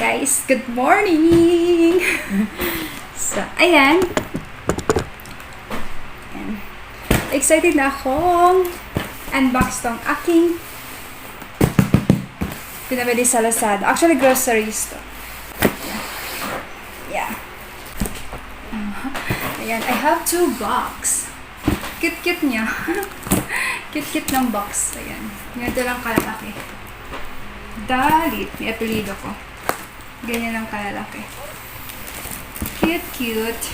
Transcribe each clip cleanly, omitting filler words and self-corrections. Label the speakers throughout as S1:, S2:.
S1: guys, good morning! So, ayan. Excited na akong unbox tong aking pinabili sa Lazada. Actually, groceries to. Yeah. Ayan, I have 2 box. Cute-cute niya. Cute-cute ng box. Ayan. Ganito lang kalalaki. Dalit. May apelido ko. Ganyan lang kalalaki. Cute-cute.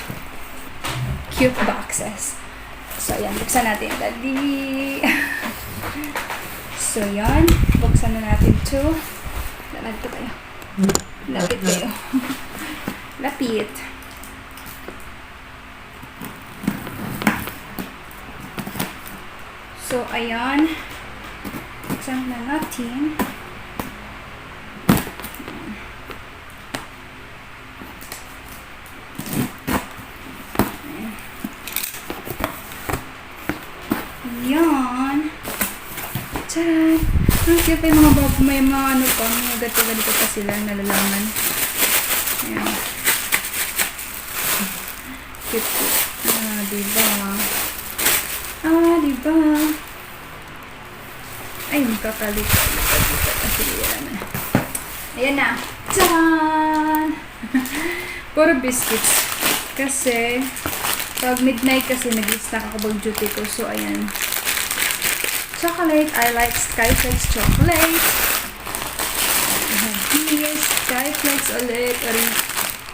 S1: Cute boxes. So, ayan. Buksan natin. Dali. So, ayan. Buksan na natin ito. Lalagto tayo. Lapit tayo. Lapit. So, ayan. Buksan na natin. Ayan. Tcharan! Ang cute pa yung mga bago. May mga ano pa. Mga ganito pa sila nalalaman. Ayan. Cute. Diba? Diba? Ay, magkakaliko. Ayan na. Tcharan! Puro biscuits. Kasi, pag midnight kasi nag-snack ako bang duty ko. So, ayan. Chocolate. I like Skyflex chocolate. I have here Skyflex ulit.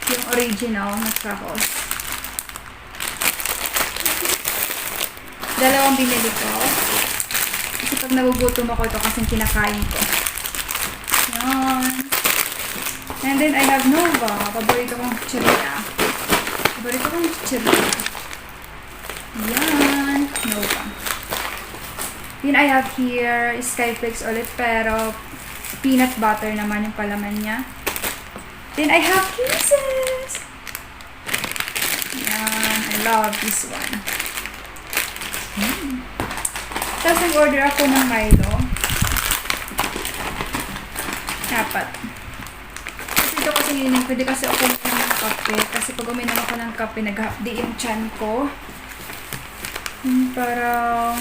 S1: Yung original na crackers. Dalawang binili ko. Kasi pag nagugutom ako ito kasi kinakain ko. Yan. And then I have Nova. Paborito kong chichirya. Paborito kong chichirya. Yan. Nova. Then I have here Skyflex ulit pero peanut butter naman yung palaman niya. Then I have kisses. Yan. I love this one. Tapos nag-order ako ng Milo. 4. Kasi ito kasi yun, pwede kasi ako uminom ng kape. Kasi pag uminom ako ng kape, nag-hapdi yung chan ko. Parang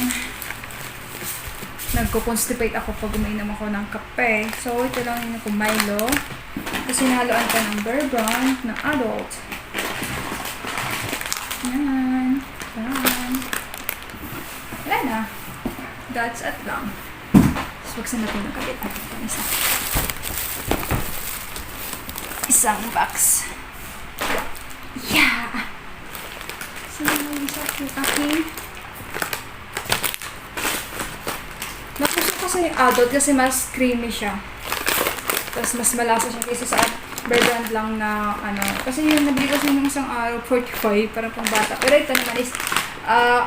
S1: nagko-constipate ako pag uminom ako ng kape. So, ito lang yun ako Milo. Kasi nahaluan ko ng bourbon ng adult. Yan. Yan. Yan na. That's it lang. So, buksan natin ng kabit. Isang box. Yeah! So, isa yung aking napuso ko sa yung adult kasi mas creamy siya. Tapos mas malasa siya kaysa sa brand lang na ano. Kasi yung nabili ko sa yung isang araw, 45, parang pang bata. Pero ito naman is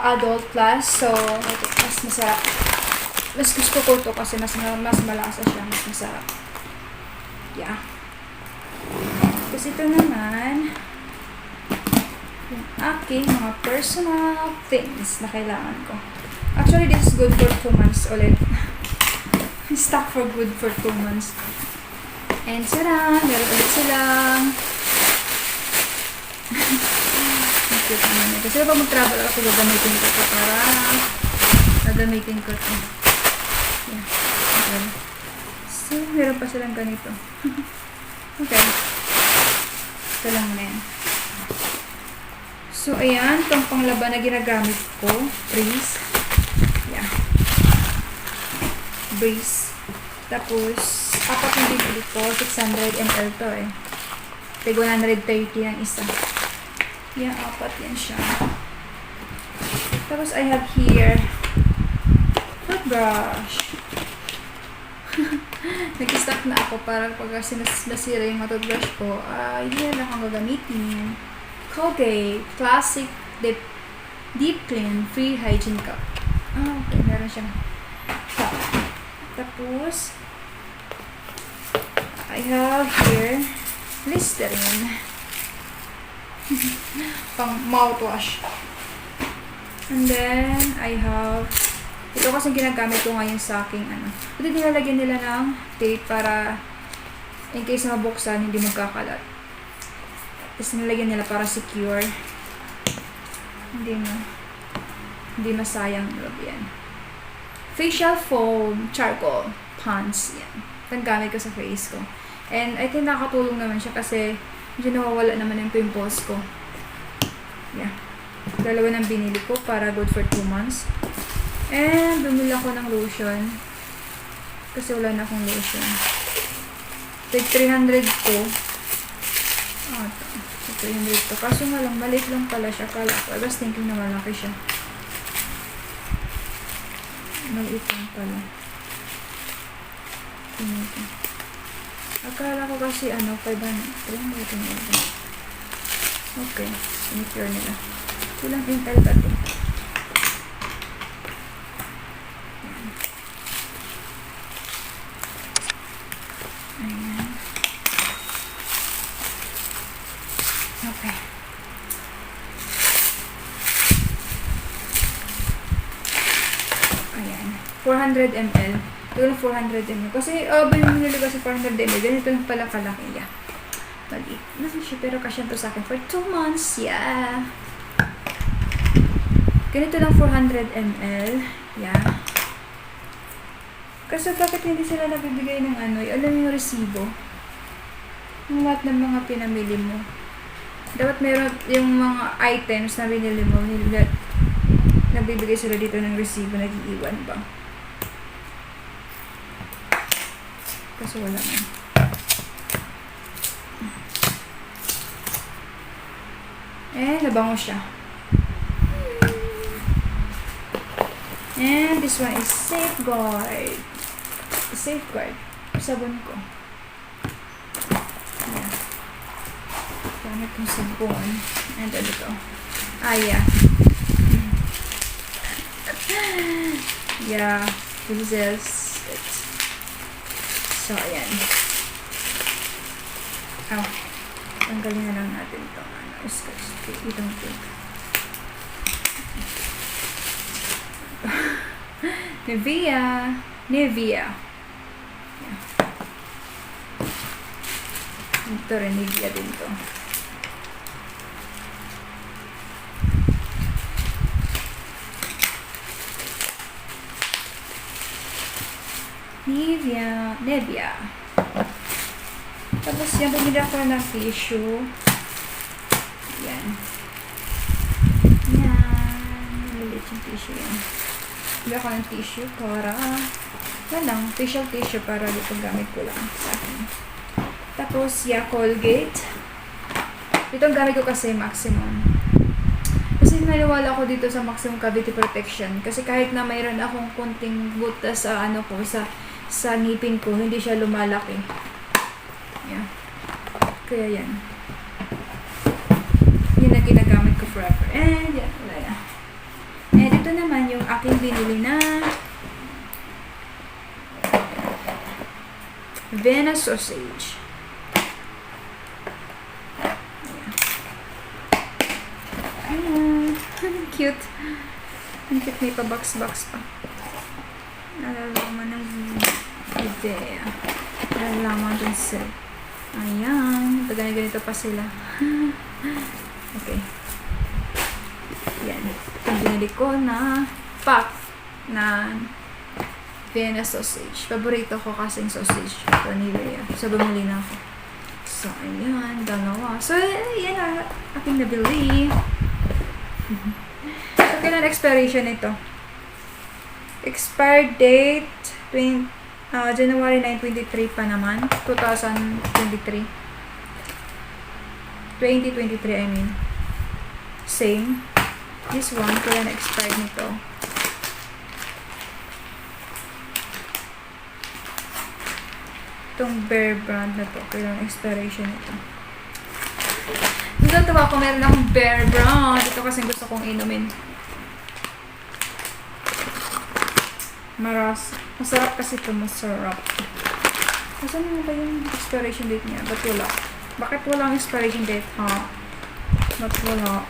S1: adult plus. So, mas masarap. Mas gusto ko ito kasi mas malasa siya. Mas masarap. Yeah. Tapos ito naman, yung aking mga personal things na kailangan ko. Actually, this is good for 2 months ulit. Stock for good for 2 months. And sarang, meron ulit silang. Kasi pag mag-travel ako, gagamitin ko ito para gagamitin ko ito. Yeah. Okay. So, meron pa silang ganito. Okay. Ito lang muna yan. So, ayan. Itong panglaban na ginagamit ko. Freeze. Yeah. Brace. Tapos, 4 yung bibili ko. 600 ml to eh. Tig 130 ang isa. Yeah, 4 yan siya. Tapos, I have here toothbrush. Nag-stock na ako para pag nasira yung toothbrush ko, hindi na lang akong gagamitin. Colgate Classic Deep Clean Free Hygiene Cup. Okay. Meron siyang cup. Tapos, I have here Listerine. Pang mouthwash. And then, I have ito kasi ginagamit ko ngayon sa aking ano. Ito nilalagyan nila ng tape para In case na mabuksan, hindi magkakalat. Tapos nilagyan nila para secure. Hindi masayang loob yan. Facial foam, charcoal, pants. Yan. Ito gamit ko sa face ko. And I think nakakatulong naman siya kasi medyo nawawala naman yung pimples ko. Yeah. Dalawa nang binili ko para good for 2 months. And bumili ako ng lotion. Kasi wala na akong lotion. Like 300 ko. Ito. 300 to. Kaso nga lang, maliit lang pala siya. Kala ko. I was thinking na malaki siya. Maliit lang pala. Ito. Akala ko kasi 500. 300. Okay. Sinicure nila. Kulang yung talbati. Ayan. Okay. Ayan. 400 ml. Ito lang 400 ml. Kasi, binili kasi 400 ml. Ganito lang pala kalaki. Yeah. Maliit. Nasa siya, pero kasya to sa akin for 2 months. Yeah. Ganito lang 400 ml. Yeah. Kasi bakit hindi sila nabibigay ng alam mo yung resibo? Yung lahat ng mga pinamili mo. Dapat meron yung mga items na binili mo, nabibigay sila dito ng resibo, nag-iiwan ba? Kasi wala na. Nabango siya. And this one is Safeguard. Safeguard. Sabon ko. Yeah. Gamit kong sabon. And ano to? Yeah. Yeah. This is it. So, ayan. Tanggalin na lang natin ito. Itong pink. Nivea. Yeah. Ito rin, Nivea din to. Nivea. Tapos yan, bumili ako ng tissue. Yan. Maliit yung tissue yan. Bumili ako ng tissue para facial tissue para dito gamit ko lang sa akin. Tapos, Colgate. Ito ang gamit ko kasi maximum. Kasi naniwala ako dito sa maximum cavity protection. Kasi kahit na mayroon akong konting butas sa sa ngipin ko, hindi siya lumalaki. Yeah. Kaya yan. Yun na ginagamit ko forever. And yan, wala na. And ito naman yung aking binili na Vienna sausage. Ayan. Cute. Ang cute, may pa-box-box pa. Nalalaman ng idea. Nalalaman dun sa ayan. Ganito pa sila. Okay. Yan. Itong binili ko na pack na Vienna sausage. Paborito ko kasing sausage. Ito, Nivea. So, bumili na ako. So, ayan. Dalawa. So, yan na. Aking nabili. So, kailan expiration ito? Expired date January 9, 23 pa naman. 2023. 2023, I mean. Same. This one, kailan expired nito? Itong Bear brand na to. Kailan expiration nito? Nagtatawa ko, meron akong Bear brand. Ito kasi gusto kong inumin. Masarap kasi ito. Masarap. Nasaan mo ba yung expiration date niya? Ba't wala? Bakit wala ang expiration date, ha? Ba't wala?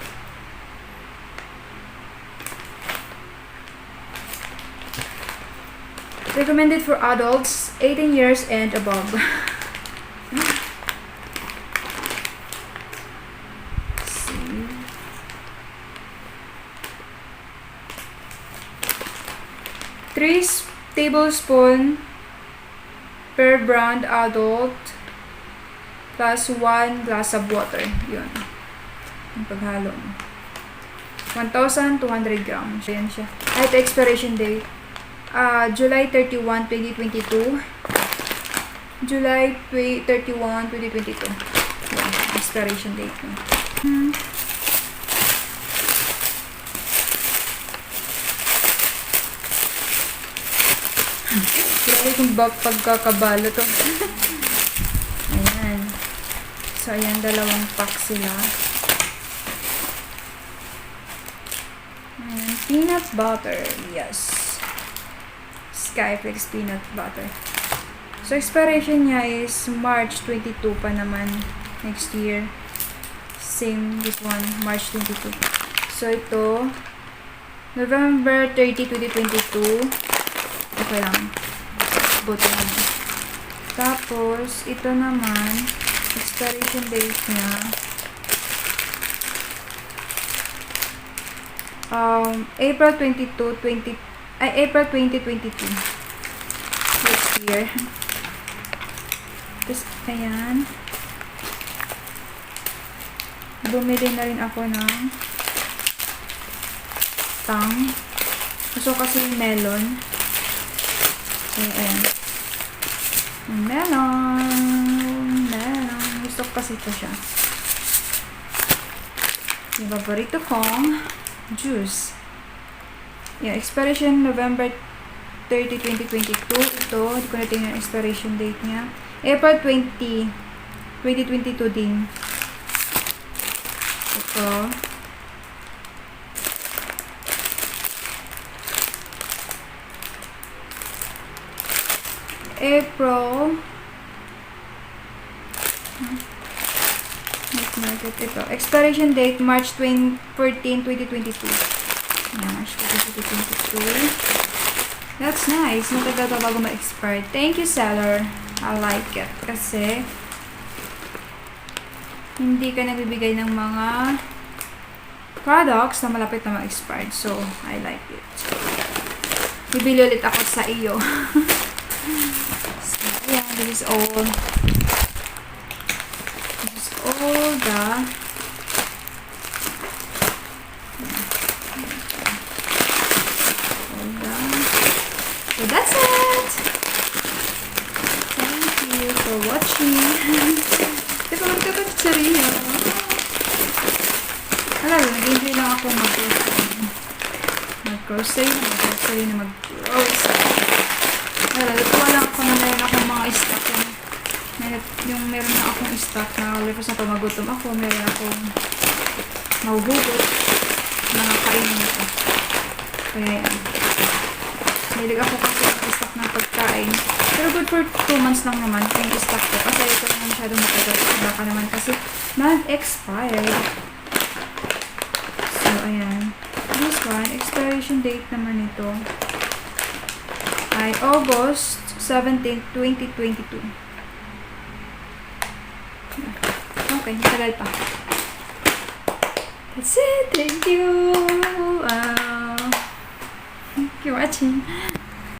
S1: Recommended for adults 18 years and above. 3 tablespoon per brand adult plus 1 glass of water. Yun. Yung paghalo mo. 1,200 grams. Ayan siya. At expiration date. July 31, 2022. July 31, 2022. Yan. Expiration date niya. Grabe kung pagkakabalo to. Ayan. So, ayan, dalawang pack sila. Ayan, peanut butter. Yes. Skyflakes peanut butter. So, expiration niya is March 22 pa naman. Next year. Same this one. March 22. So, ito. November 30, 2022. Okay lang. Buti naman. Tapos, ito naman, expiration date niya, April 2022. Next year. Tapos, ayan. Bumili na rin ako ng tang. Gusto kasi yung melon. So, ayan. Melon. Gusto ko kasi ito siya. Yung paborito kong juice. Yung expiration November 30, 2022. Ito, hindi ko natin yung expiration date niya. April 20, 2022 din. Ito. April. Ito. Expiration date March 14, 2022. March 14, 2022. That's nice. Matagal pa bago ma-expire. Thank you, seller. I like it. Kasi hindi ka nabibigay ng mga products na malapit na ma-expired. So, I like it. Bibili ulit ako sa iyo. So, yeah, this is all the so that's it. Thank you for watching. Ito magkakachari ha. Alam mo, nag-enjoy lang ako mag-grocery. Alam, natuwa lang ako na meron akong mga stock yung meron na akong stock na ulit sa pamagutom ako, meron akong mahuhugot na kainin ito. Kaya yan. Mahilig ako kasi ng stock ng pagkain. Pero good for 2 months lang naman yung stock ko. Kasi ito naman masyadong matagal. Baka naman kasi non-expired. So, ayan. This one, expiration date naman ito ay August 17, 2022. Okay, matagal pa. That's it. Thank you. Thank you for watching.